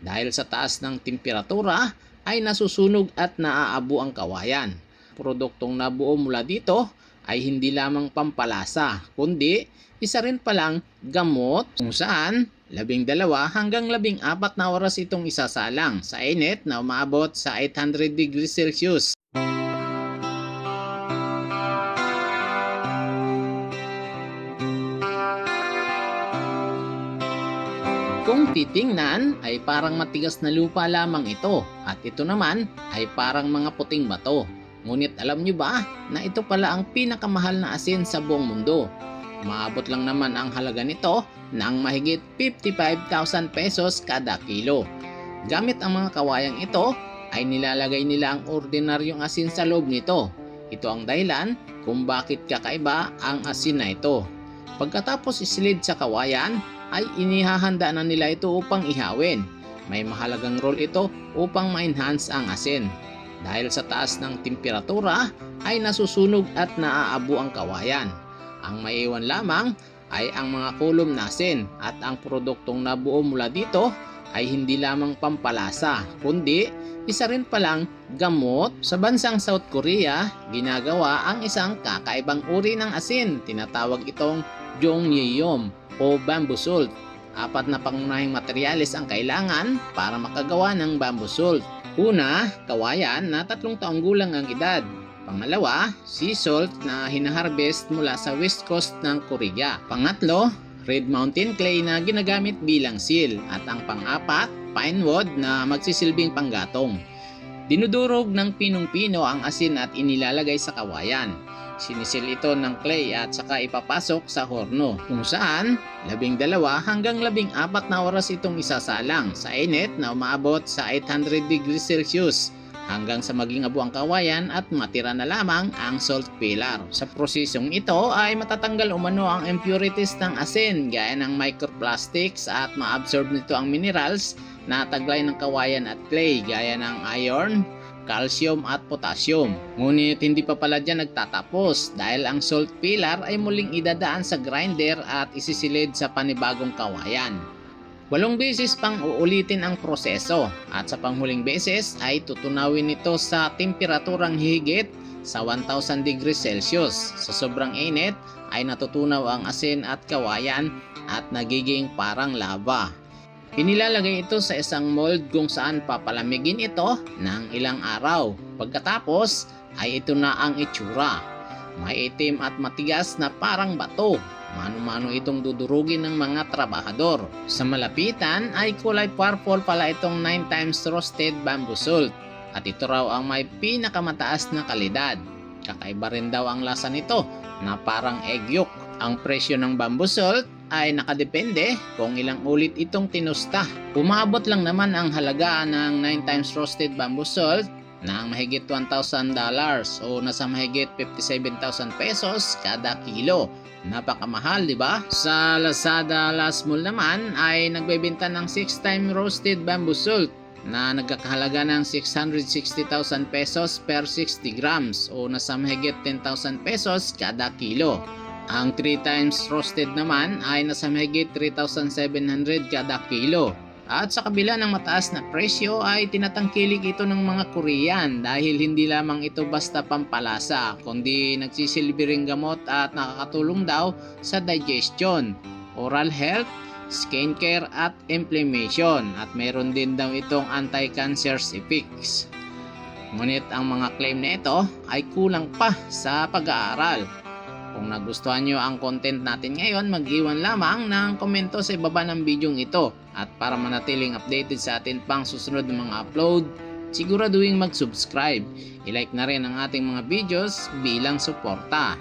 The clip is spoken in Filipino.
Dahil sa taas ng temperatura ay nasusunog at naaabo ang kawayan. Produktong nabuo mula dito ay hindi lamang pampalasa, kundi isa rin palang gamot kung saan 12 hanggang 14 na oras itong isasalang sa init na umaabot sa 800 degrees Celsius. Kung titingnan ay parang matigas na lupa lamang ito at ito naman ay parang mga puting bato. Ngunit alam nyo ba na ito pala ang pinakamahal na asin sa buong mundo? Maabot lang naman ang halaga nito ng mahigit 55,000 pesos kada kilo. Gamit ang mga kawayang ito ay nilalagay nila ang ordinaryong asin sa loob nito. Ito ang dahilan kung bakit kakaiba ang asin na ito. Pagkatapos isilid sa kawayan ay inihahanda na nila ito upang ihawin. May mahalagang role ito upang ma-enhance ang asin. Dahil sa taas ng temperatura ay nasusunog at naaabo ang kawayan. Ang maiwan lamang ay ang mga kulom na asin at ang produktong nabuo mula dito ay hindi lamang pampalasa kundi isa rin palang gamot. Sa bansang South Korea, ginagawa ang isang kakaibang uri ng asin. Tinatawag itong Jongnyeom o bamboo salt. 4 na pangunahing materyales ang kailangan para makagawa ng bamboo salt. Una, kawayan na 3 taong gulang ang edad. Pangalawa, sea salt na hinaharvest mula sa west coast ng Korea. Pangatlo, red mountain clay na ginagamit bilang seal. At ang pang-apat, pine wood na magsisilbing panggatong. Dinudurog ng pinong-pino ang asin at inilalagay sa kawayan. Sinisil ito ng clay at saka ipapasok sa horno kung saan 12 hanggang 14 na oras itong isasalang sa init na umaabot sa 800 degrees Celsius hanggang sa maging abo ang kawayan at matira na lamang ang salt pillar. Sa prosesong ito ay matatanggal umano ang impurities ng asin gaya ng microplastics at ma-absorb nito ang minerals na taglay ng kawayan at clay gaya ng iron, calcium at potassium. Ngunit hindi pa pala dyan nagtatapos dahil ang salt pillar ay muling idadaan sa grinder at isisilid sa panibagong kawayan. 8 beses pang uulitin ang proseso at sa panghuling beses ay tutunawin ito sa temperaturang higit sa 1000 degrees Celsius. Sa sobrang init ay natutunaw ang asin at kawayan at nagiging parang lava. Inilalagay ito sa isang mold kung saan papalamigin ito ng ilang araw. Pagkatapos ay ito na ang itsura. May itim at matigas na parang bato. Mano-mano itong dudurugin ng mga trabahador. Sa malapitan ay kulay purple pala itong 9 times roasted bamboo salt. At ito raw ang may pinakamataas na kalidad. Kakaiba rin daw ang lasa nito na parang egg yolk. Ang presyo ng bamboo salt ay nakadepende kung ilang ulit itong tinusta. Umabot lang naman ang halaga ng 9 times roasted bamboo salt ng mahigit $1,000 o nasa mahigit 57,000 pesos kada kilo. Napakamahal, di ba? Sa Lazada Last Mall naman ay nagbebenta ng 6 times roasted bamboo salt na nagkakahalaga ng 660,000 pesos per 60 grams o nasa mahigit 10,000 pesos kada kilo. Ang 3 times roasted naman ay nasa mahigit 3,700 kada kilo. At sa kabila ng mataas na presyo ay tinatangkilik ito ng mga Korean dahil hindi lamang ito basta pampalasa kundi nagsisilbi ring gamot at nakakatulong daw sa digestion, oral health, skincare at inflammation at meron din daw itong anti-cancer effects. Ngunit ang mga claim na ito ay kulang pa sa pag-aaral. Kung nagustuhan nyo ang content natin ngayon, mag-iwan lamang ng komento sa ibaba ng video ito. At para manatiling updated sa atin pang susunod ng mga upload, siguraduhin mag-subscribe. I-like na rin ang ating mga videos bilang suporta.